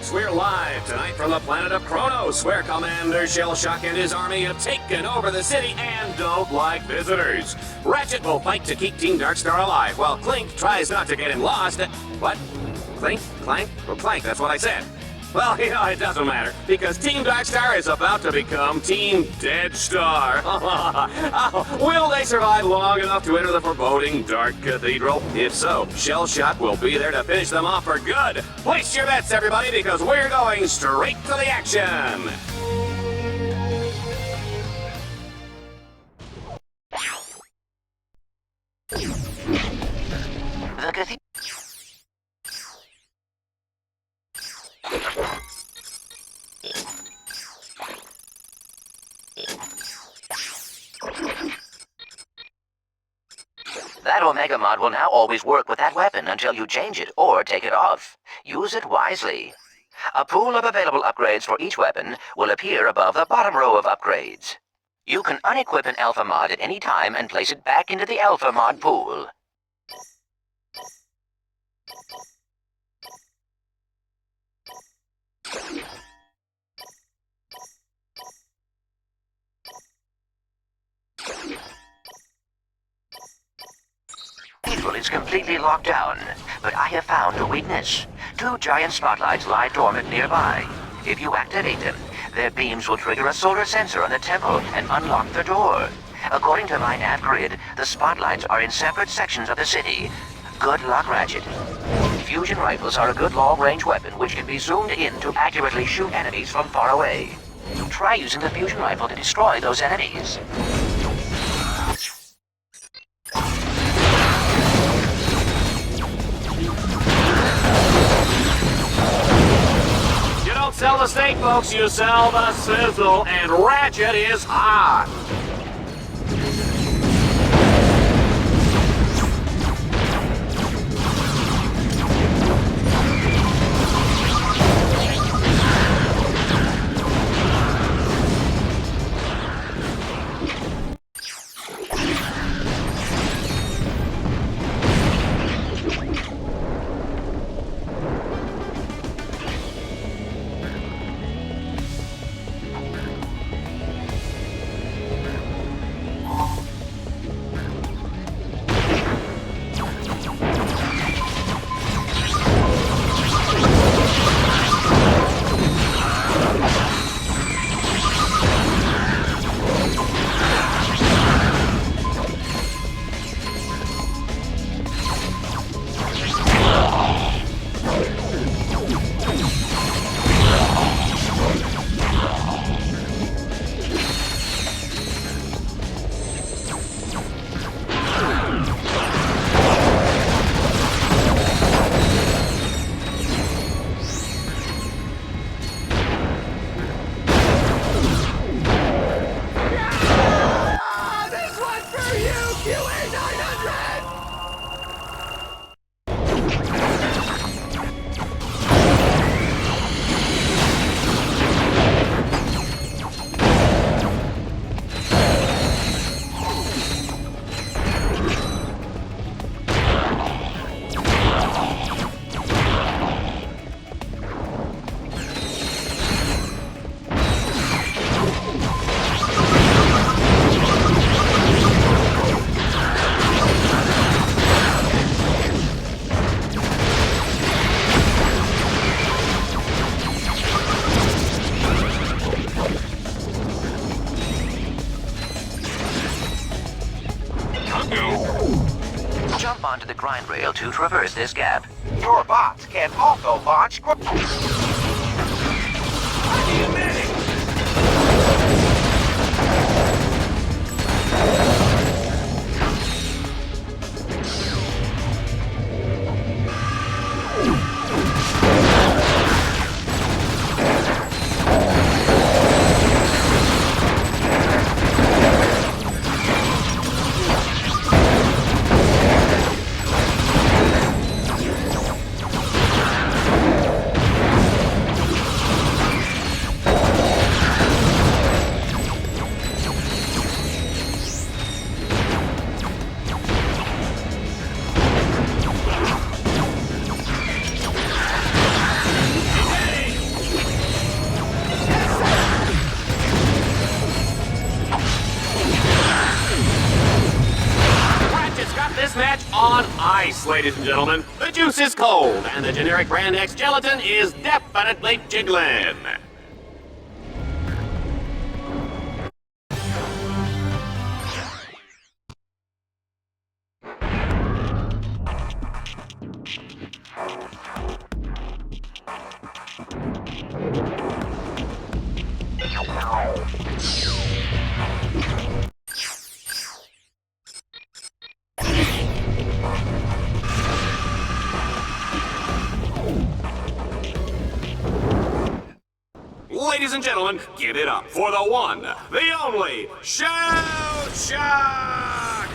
folks, we're live tonight from the planet of Kronos, where Commander Shellshock and his army have taken over the city and don't like visitors. Ratchet will fight to keep Team Darkstar alive, while Clink tries not to get him lost. What? Clink? Clank? Well, Clank, that's what I said. Well, you know, it doesn't matter, because Team Darkstar is about to become Team Deadstar. Will they survive long enough to enter the foreboding Dark Cathedral? If so, Shellshock will be there to finish them off for good. Place your bets, everybody, because we're going straight to the action. The cathedral. That Omega mod will now always work with that weapon until you change it or take it off. Use it wisely. A pool of available upgrades for each weapon will appear above the bottom row of upgrades. You can unequip an Alpha mod at any time and place it back into the Alpha mod pool. The cathedral is completely locked down, but I have found a weakness. 2 giant spotlights lie dormant nearby. If you activate them, their beams will trigger a solar sensor on the temple and unlock the door. According to my nav grid, the spotlights are in separate sections of the city. Good luck, Ratchet. Fusion rifles are a good long-range weapon which can be zoomed in to accurately shoot enemies from far away. Try using the fusion rifle to destroy those enemies. You don't sell the steak, folks, you sell the sizzle, and Ratchet is hot. Jump onto the grind rail to traverse this gap. Your bots can also launch. What do you mean? on ice, ladies and gentlemen. The juice is cold, and the generic brand X gelatin is definitely jiggling. Ladies and gentlemen, give it up for the one, the only, Shell Shock!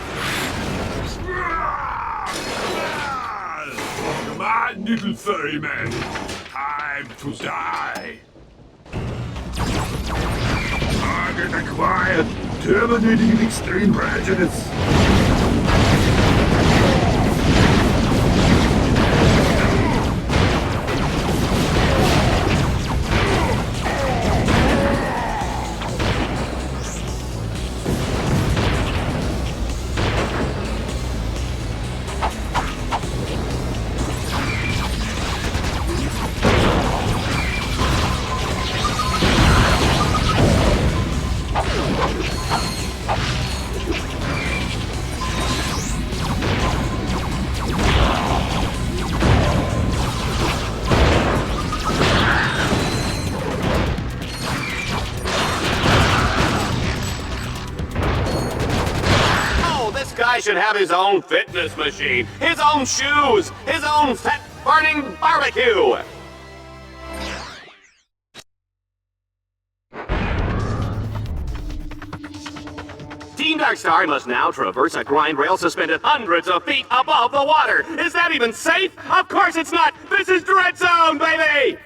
Come on, little furry man. Time to die. Target acquired. Terminating extreme prejudice. Guy should have his own fitness machine, his own shoes, his own fat-burning barbecue. Team Darkstar must now traverse a grind rail suspended hundreds of feet above the water. Is that even safe? Of course it's not. This is Dread Zone, baby!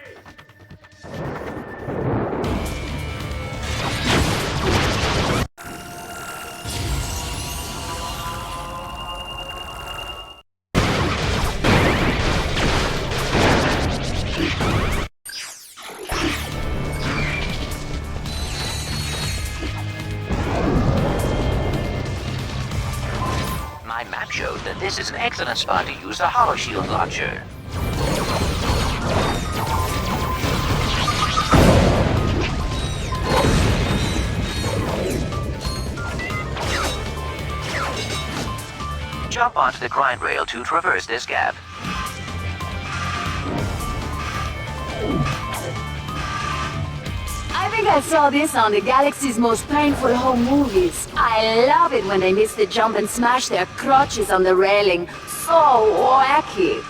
My map shows that this is an excellent spot to use the Hollow Shield launcher. Jump onto the grind rail to traverse this gap. I think I saw this on the galaxy's most painful home movies. I love it when they miss the jump and smash their crotches on the railing. So wacky.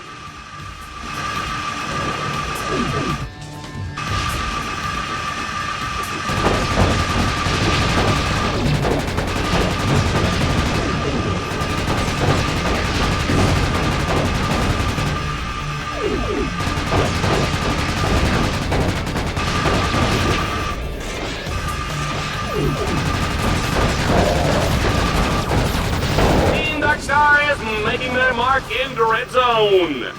Team Darkstar is making their mark in Red Zone.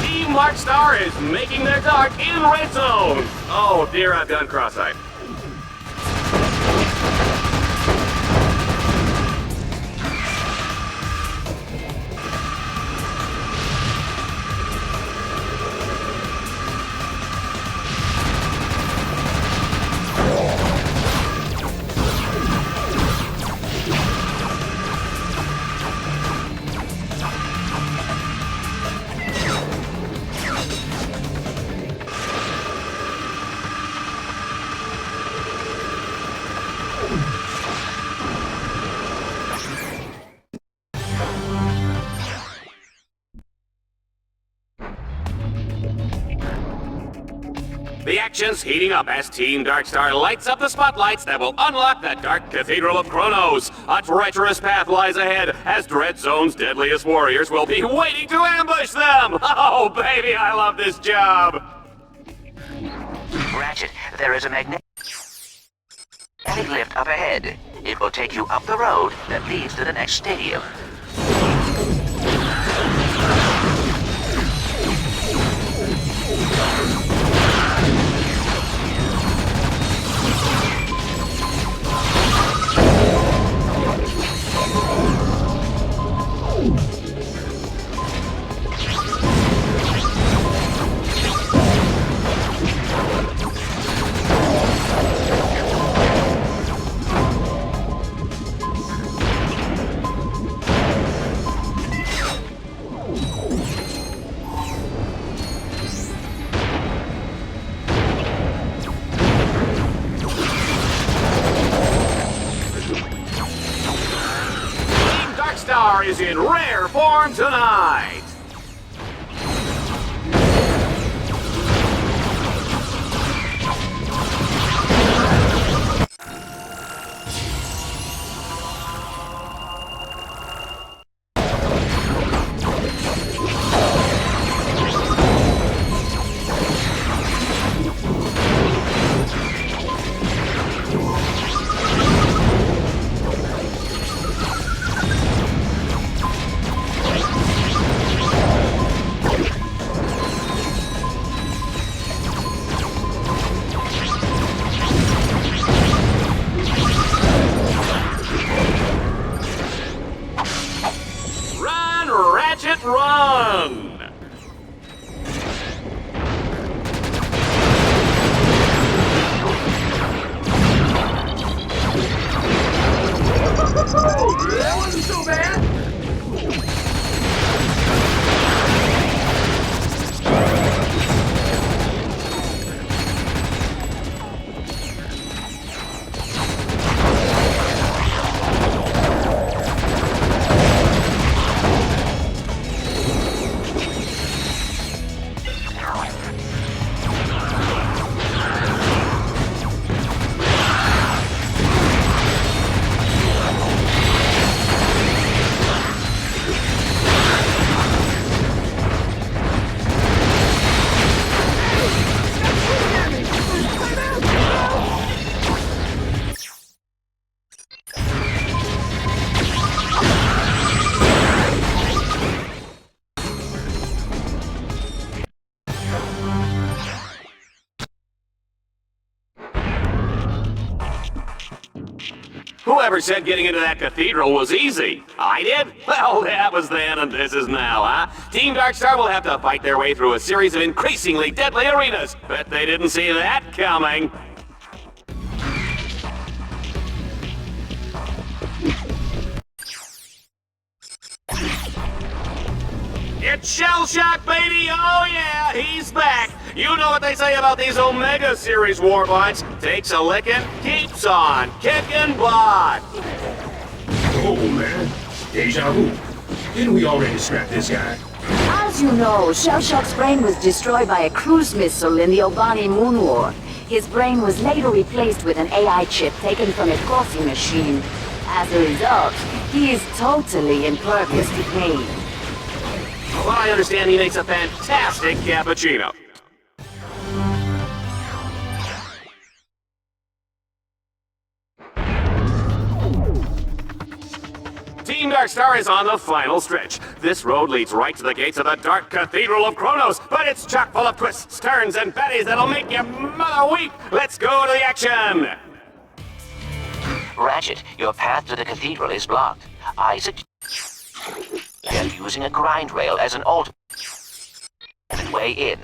Team Darkstar is making their mark in Red Zone. Oh dear, I've gone cross-eyed. The action's heating up as Team Darkstar lights up the spotlights that will unlock the Dark Cathedral of Kronos. A treacherous path lies ahead as Dread Zone's deadliest warriors will be waiting to ambush them! Oh, baby, I love this job! Ratchet, there is a magnetic lift up ahead. It will take you up the road that leads to the next stadium. Star is in rare form tonight. Ratchet, run! That wasn't so bad. Whoever said getting into that cathedral was easy? I did? Well, that was then and this is now, huh? Team Darkstar will have to fight their way through a series of increasingly deadly arenas. Bet they didn't see that coming. It's Shell Shock, baby! Oh yeah, he's back! You know what they say about these Omega Series warbots. Takes a licking, keeps on kicking butt! Oh, man. Deja vu. Didn't we already scrap this guy? As you know, Shell Shock's brain was destroyed by a cruise missile in the Obani Moon War. His brain was later replaced with an AI chip taken from a coffee machine. As a result, he is totally impervious to pain. Well, I understand he makes a fantastic cappuccino. Team Darkstar is on the final stretch. This road leads right to the gates of the Dark Cathedral of Kronos, but it's chock full of twists, turns, and baddies that'll make your mother weep. Let's go to the action! Ratchet, your path to the cathedral is blocked. I suggest using a grind rail as an alternate way in.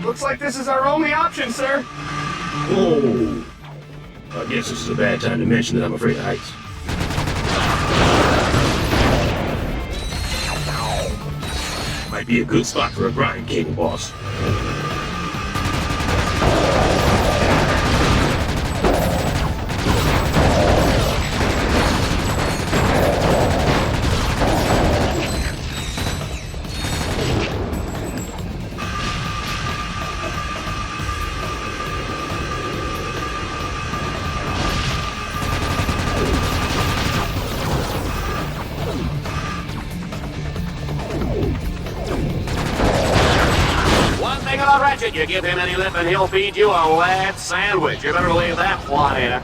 Looks like this is our only option, sir. Whoa. I guess this is a bad time to mention that I'm afraid of heights. Might be a good spot for a grind cable, boss. about Ratchet? You give him any lip and he'll feed you a lead sandwich. You better believe that, Flyina.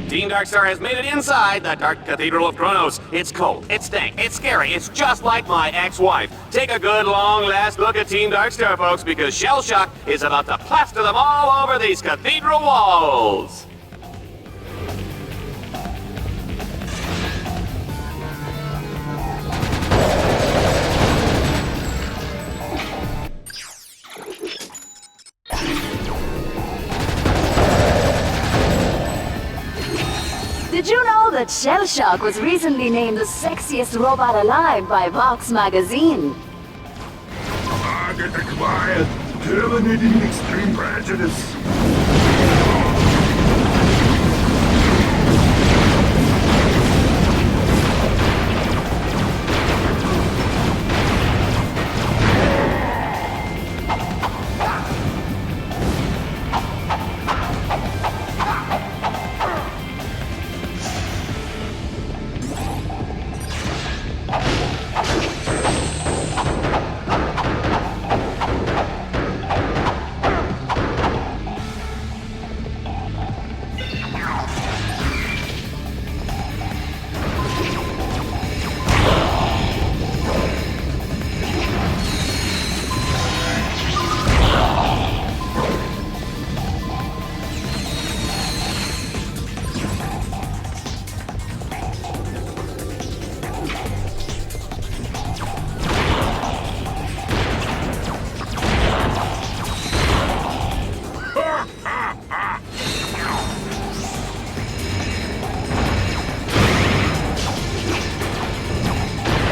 Team Darkstar has made it inside the Dark Cathedral of Kronos. It's cold, it's dank, it's scary, it's just like my ex-wife. Take a good long last look at Team Darkstar, folks, because Shell Shock is about to plaster them all over these cathedral walls. Did you know that Shell Shock was recently named the sexiest robot alive by Vox magazine? Get the quiet, terminating extreme prejudice.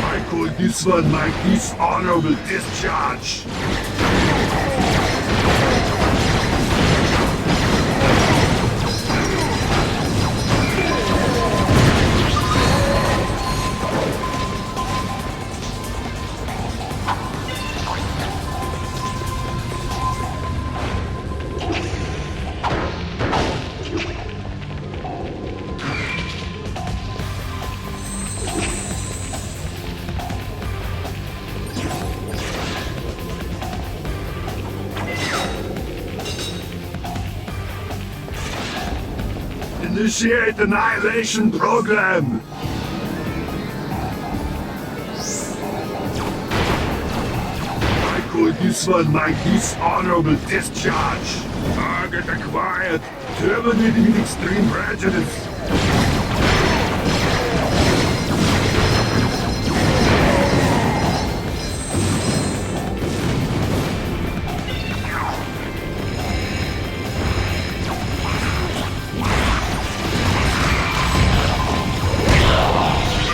I call this one my dishonorable discharge. Initiate annihilation program! could use one my dishonorable discharge. Target acquired. Terminating with extreme prejudice.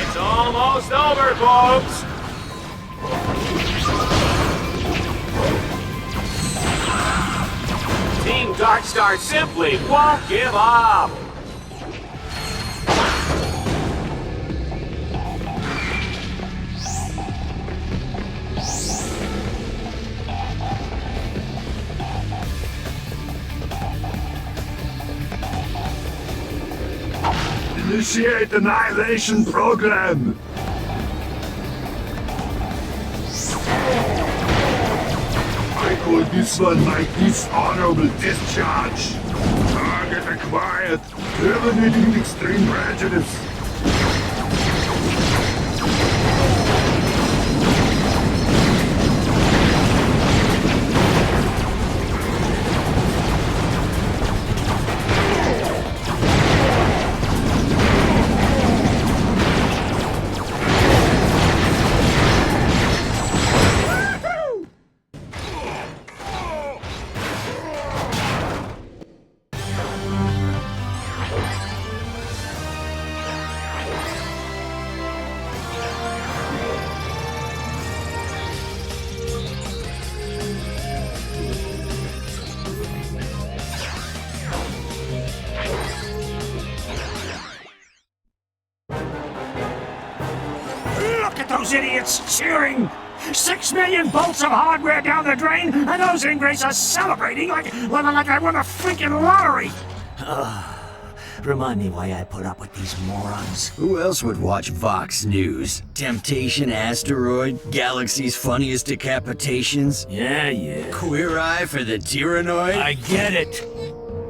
It's almost over, folks. Team Darkstar simply won't give up. Initiate annihilation program. I call this one my dishonorable discharge. Target acquired. Terminating with extreme prejudice. Look at those idiots cheering! 6 million bolts of hardware down the drain, and those ingrates are celebrating like I won a freaking lottery! Remind me why I put up with these morons. Who else would watch Vox News? Temptation Asteroid? Galaxy's funniest decapitations? Yeah. Queer Eye for the Tyrannoid? I get it.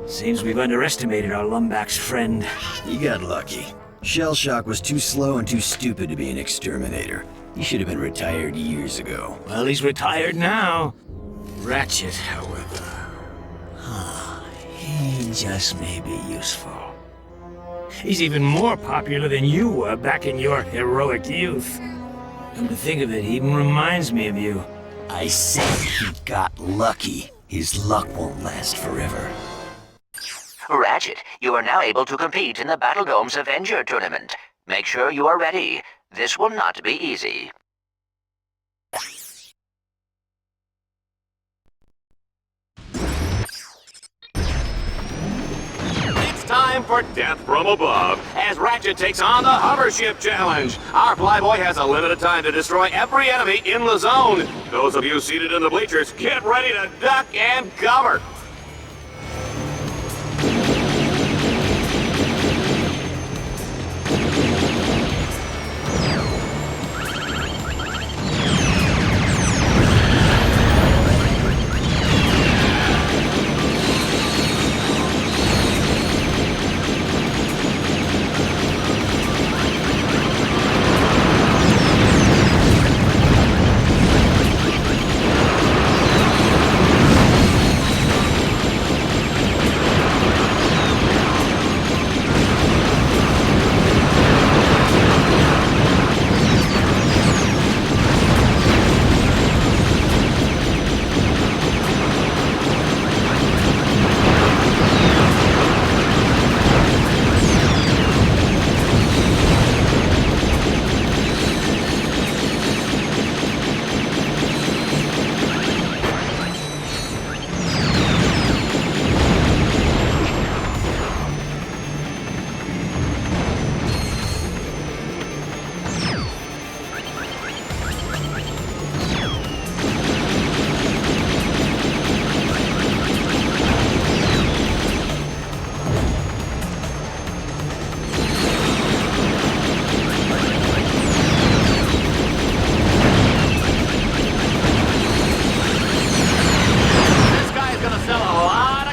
Seems we've underestimated our Lumbach's friend. You got lucky. Shell Shock was too slow and too stupid to be an exterminator. He should have been retired years ago. Well, he's retired now. Ratchet, however... he just may be useful. He's even more popular than you were back in your heroic youth. Come to think of it, he even reminds me of you. I said he got lucky. His luck won't last forever. Ratchet, you are now able to compete in the Battle Dome's Avenger tournament. Make sure you are ready. This will not be easy. It's time for Death from Above, as Ratchet takes on the Hover Ship Challenge. Our flyboy has a limited time to destroy every enemy in the zone. Those of you seated in the bleachers, get ready to duck and cover.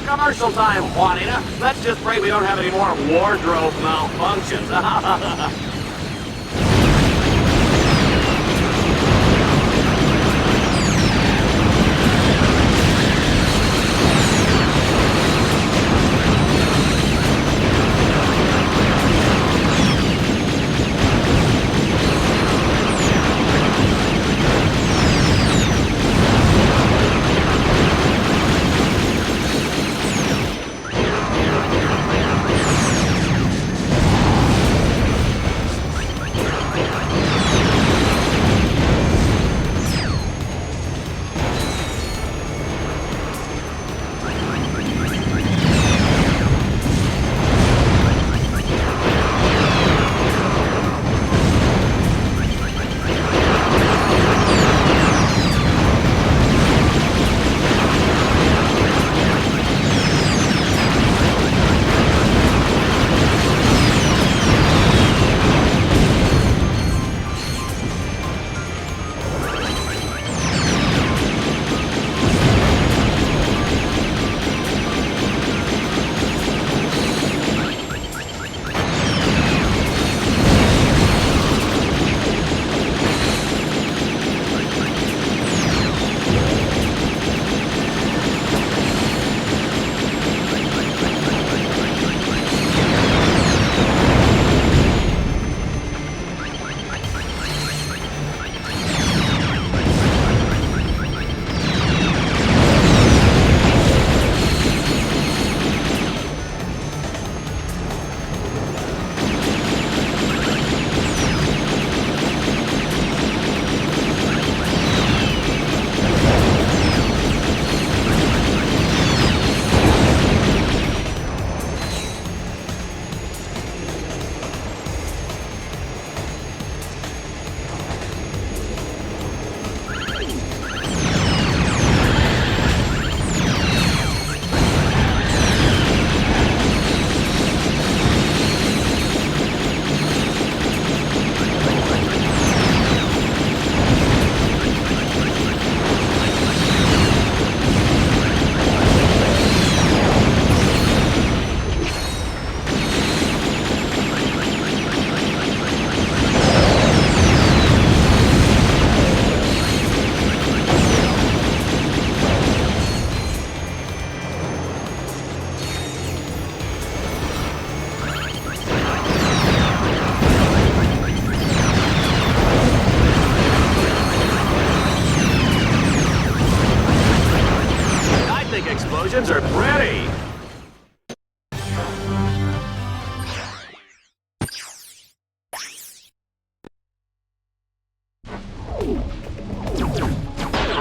Commercial time, Juanita. Let's just pray we don't have any more wardrobe malfunctions.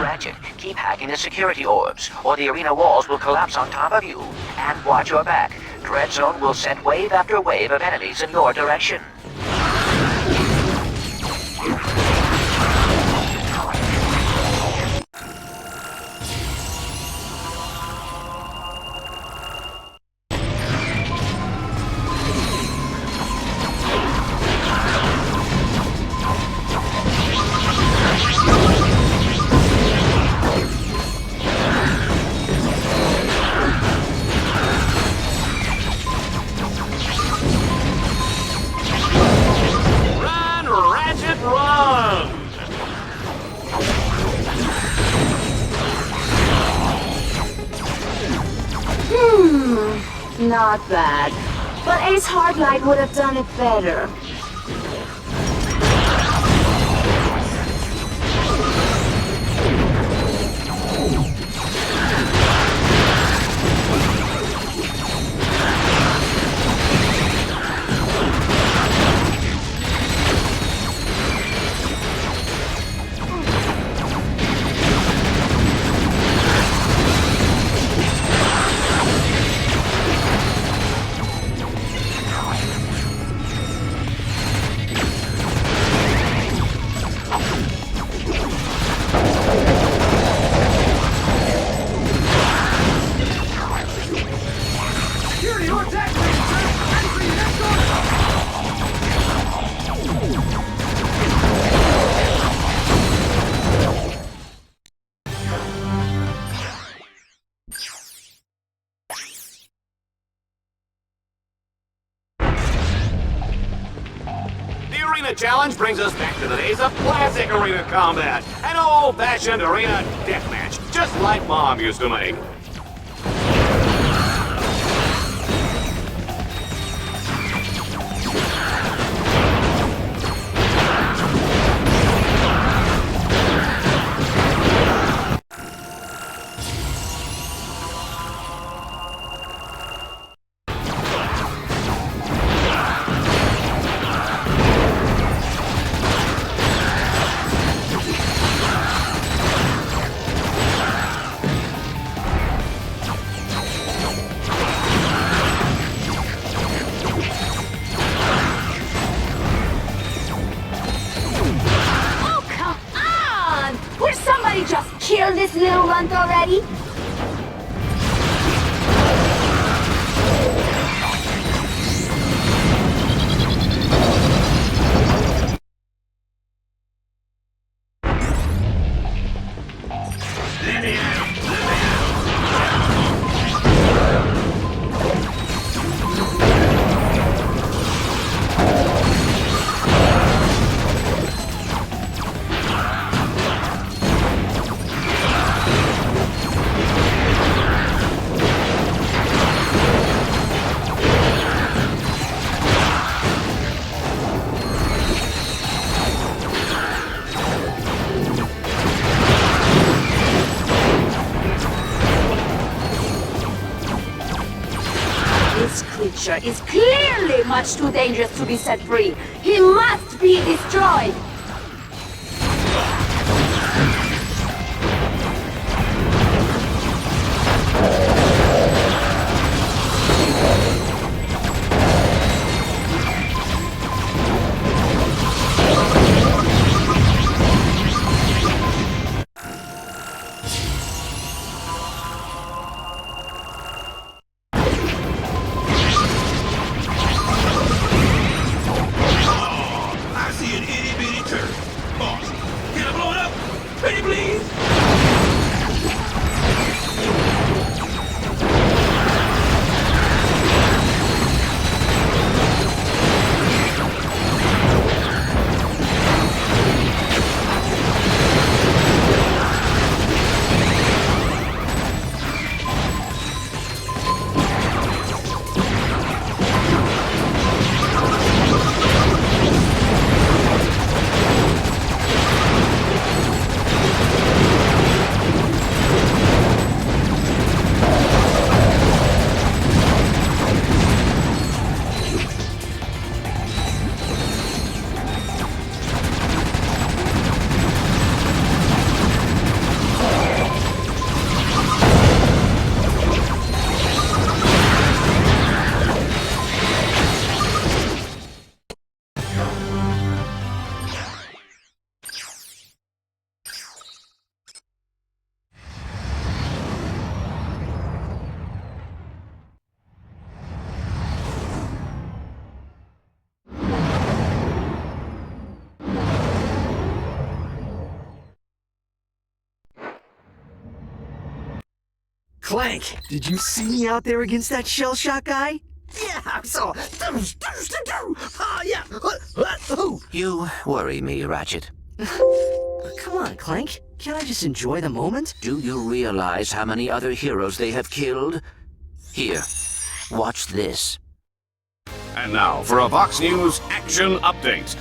Ratchet, keep hacking the security orbs, or the arena walls will collapse on top of you. And watch your back. Dread Zone will send wave after wave of enemies in your direction. Run, Ratchet, run! Not bad. But Ace Hardlight would have done it better. Security on deck, ladies and gentlemen. Ready for your next order. The Arena Challenge brings us back to the days of classic arena combat. An old-fashioned arena deathmatch, just like Mom used to make. Oh, come on! Will somebody just kill this little runt already? This creature is clearly much too dangerous to be set free. He must be destroyed. I see an itty bitty Clank, did you see me out there against that shell shock guy? Yeah, I saw. Yeah. You worry me, Ratchet. Come on, Clank. Can't I just enjoy the moment? Do you realize how many other heroes they have killed? Here, watch this. And now for a Vox News action update.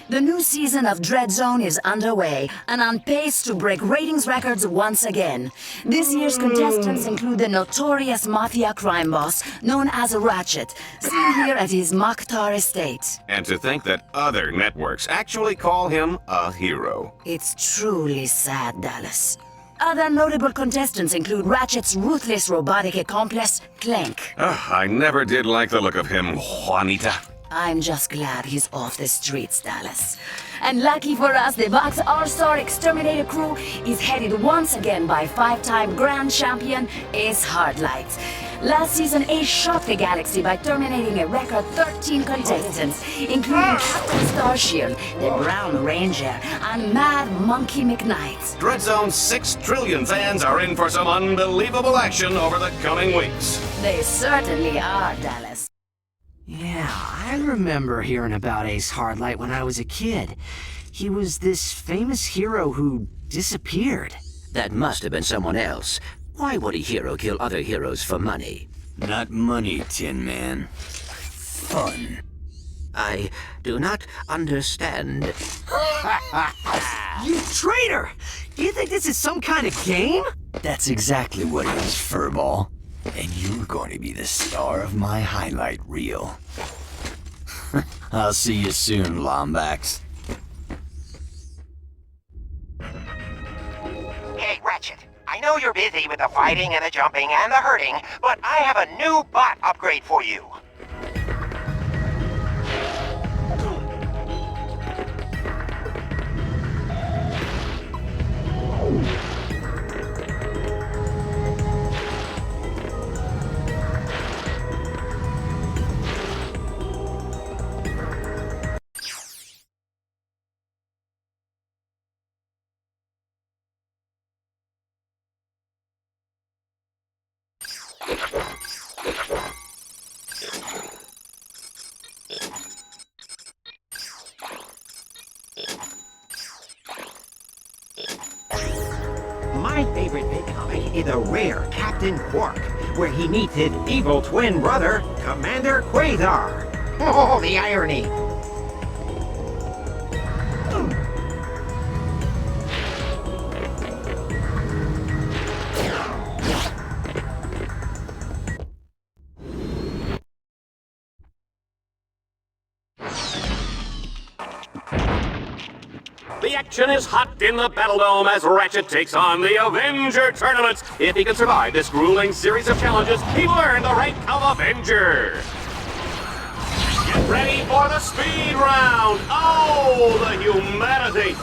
The new season of Dread Zone is underway and on pace to break ratings records once again. This year's contestants include the notorious mafia crime boss known as Ratchet, seen here at his Mokhtar estate. And to think that other networks actually call him a hero. It's truly sad, Dallas. Other notable contestants include Ratchet's ruthless robotic accomplice, Clank. I never did like the look of him, Juanita. I'm just glad he's off the streets, Dallas. And lucky for us, the Vox All-Star Exterminator crew is headed once again by five-time Grand Champion Ace Hardlight. Last season, Ace shocked the galaxy by terminating a record 13 contestants, including Captain Starshield, the Brown Ranger, and Mad Monkey McKnight. Dread Zone's 6 trillion fans are in for some unbelievable action over the coming weeks. They certainly are, Dallas. Yeah, I remember hearing about Ace Hardlight when I was a kid. He was this famous hero who disappeared. That must have been someone else. Why would a hero kill other heroes for money? Not money, Tin Man. Fun. I do not understand. You traitor! Do you think this is some kind of game? That's exactly what it is, Furball. And you're going to be the star of my highlight reel. I'll see you soon, Lombax. Hey, Ratchet. I know you're busy with the fighting and the jumping and the hurting, but I have a new bot upgrade for you. My favorite big comic is a rare Captain Quark, where he meets his evil twin brother, Commander Quasar. Oh, the irony! The action is hot in the Battle Dome as Ratchet takes on the Avenger Tournament. If he can survive this grueling series of challenges, he will earn the rank of Avenger. Get ready for the speed round. Oh, the humanity.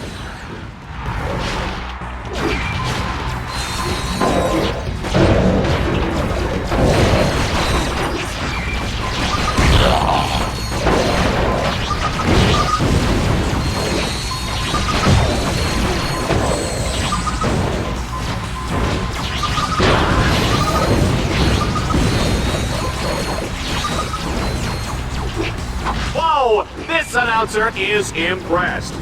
Whoa! This announcer is impressed.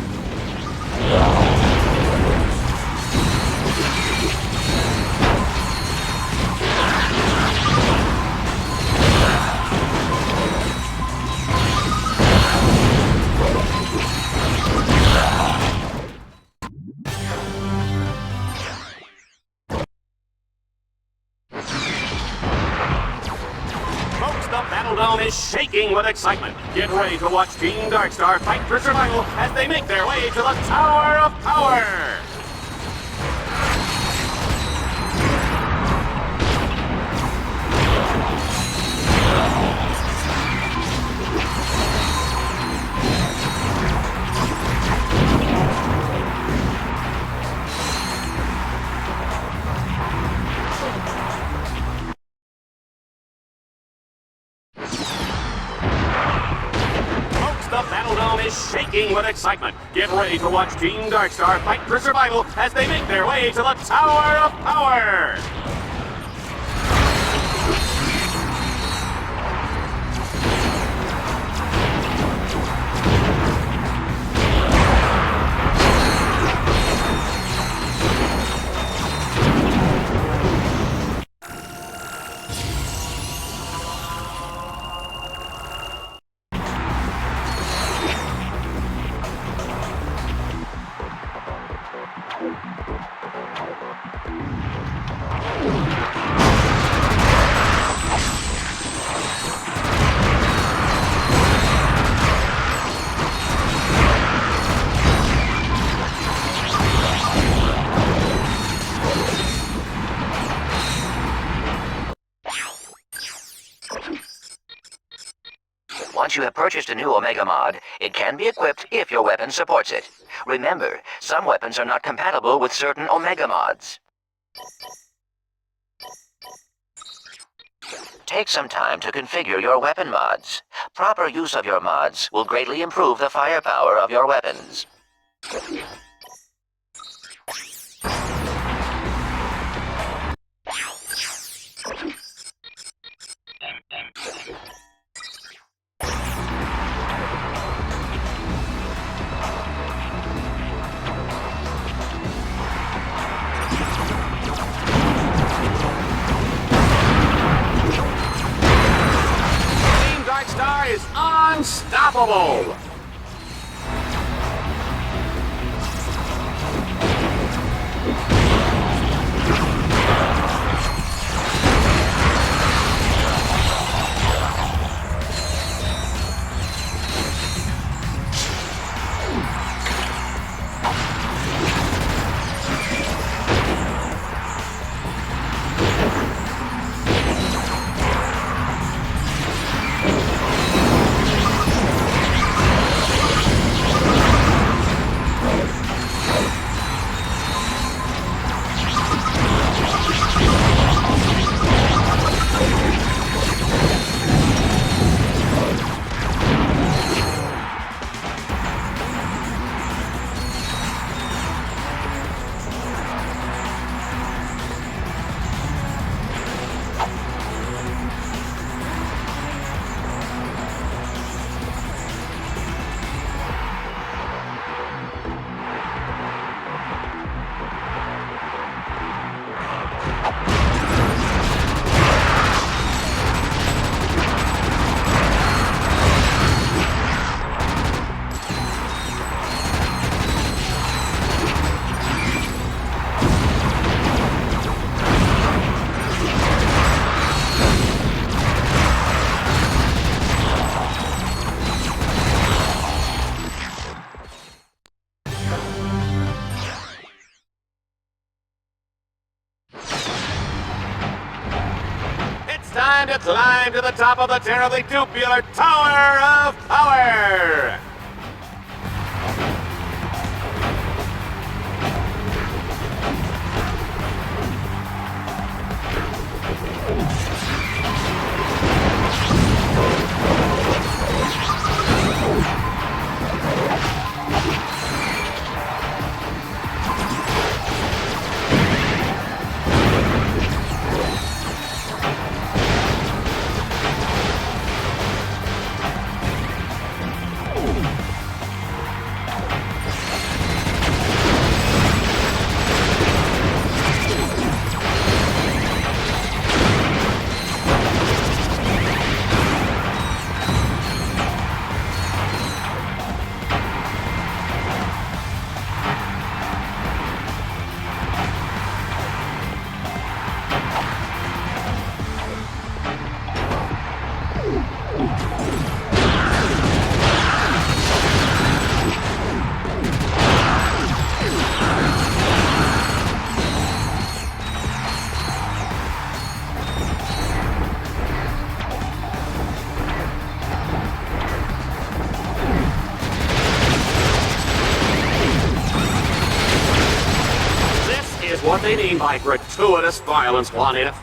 Dome is shaking with excitement. Get ready to watch Team Darkstar fight for survival as they make their way to the Tower of Power. Shaking with excitement. Get ready to watch Team Darkstar fight for survival as they make their way to the Tower of Power. Once you have purchased a new Omega mod, it can be equipped if your weapon supports it. Remember, some weapons are not compatible with certain Omega mods. Take some time to configure your weapon mods. Proper use of your mods will greatly improve the firepower of your weapons. Team Darkstar is unstoppable! Time to climb to the top of the terribly tubular Tower of Power! What they mean by gratuitous violence, Juanita.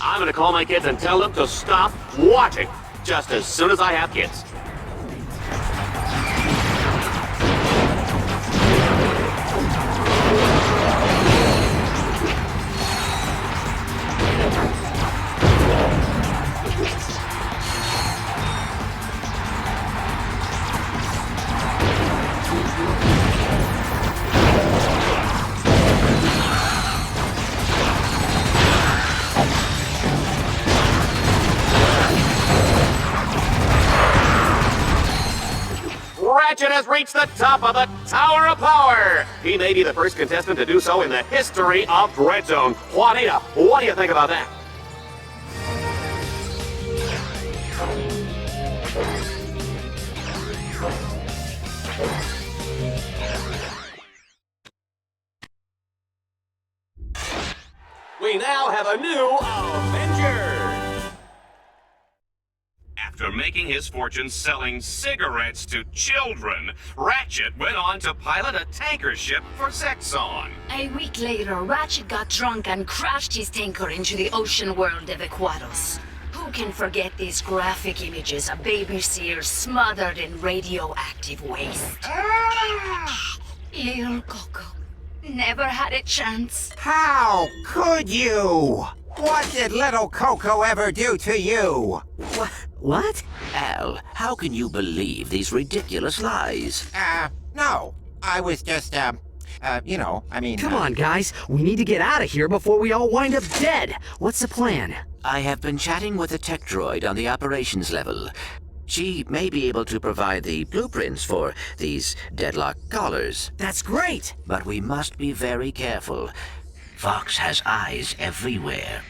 I'm gonna call my kids and tell them to stop watching just as soon as I have kids. has reached the top of the Tower of Power. He may be the first contestant to do so in the history of Dread Zone. Juanita, what do you think about that? We now have a new Avenger! After making his fortune selling cigarettes to children, Ratchet went on to pilot a tanker ship for Zexon. A week later, Ratchet got drunk and crashed his tanker into the ocean world of Aquados. Who can forget these graphic images of baby seals smothered in radioactive waste? Little Coco never had a chance. How could you? What did little Coco ever do to you? What? Al, how can you believe these ridiculous lies? No. I was just, I mean... Come on, guys. We need to get out of here before we all wind up dead. What's the plan? I have been chatting with a tech droid on the operations level. She may be able to provide the blueprints for these Deadlocked collars. That's great! But we must be very careful. Fox has eyes everywhere.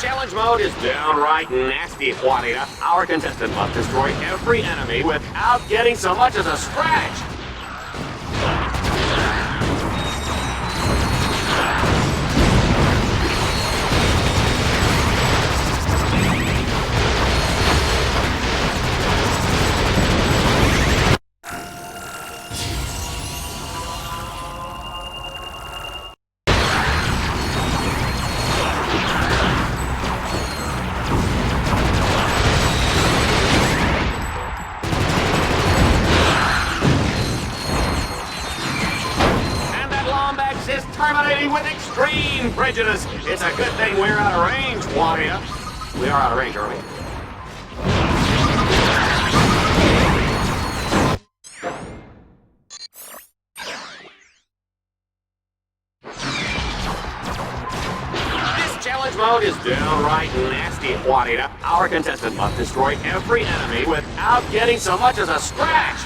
Challenge mode is downright nasty, Juanita. Our contestant must destroy every enemy without getting so much as a scratch. Is terminating with extreme prejudice. It's a good thing we're out of range, Juanita. We are out of range, aren't we? This challenge mode is downright nasty, Juanita. Our contestant must destroy every enemy without getting so much as a scratch.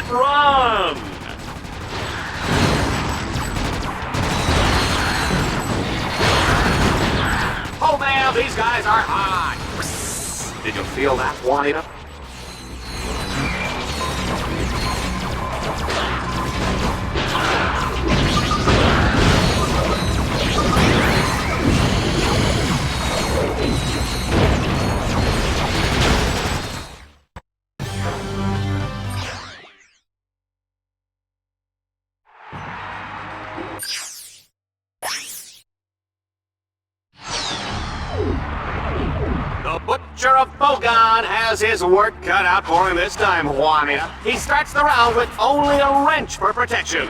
Run! Oh man, these guys are hot! Did you feel that, Juanita? The Butcher of Bogon has his work cut out for him this time, Juanita. He starts the round with only a wrench for protection.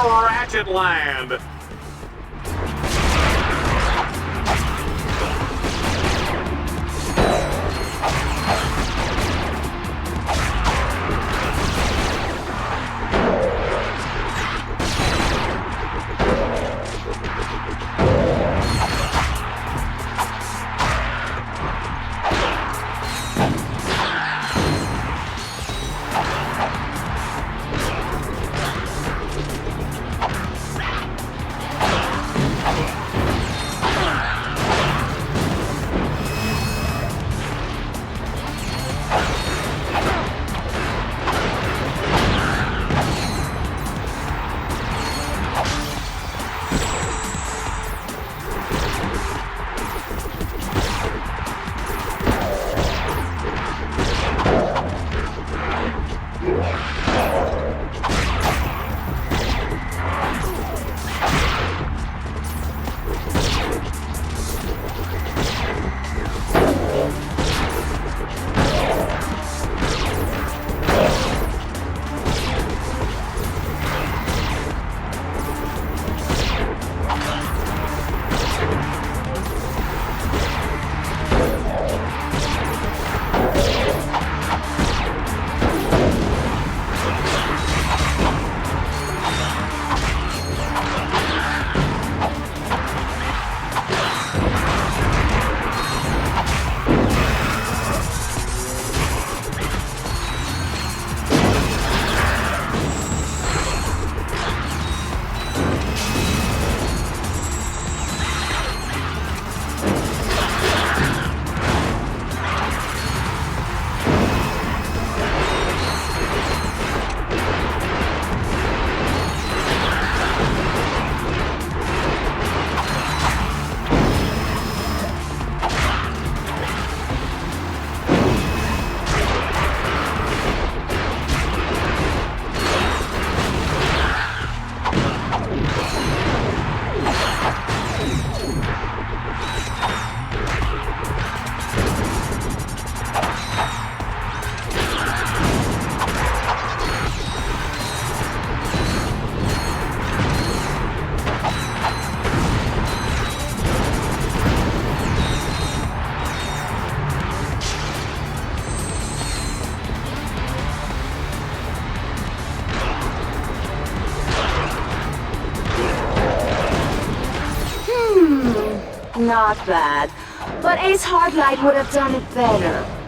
Ratchet Land. Not bad, but Ace Hardlight would have done it better.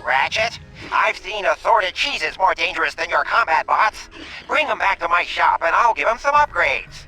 Ratchet, I've seen assorted cheeses more dangerous than your combat bots. Bring them back to my shop and I'll give them some upgrades.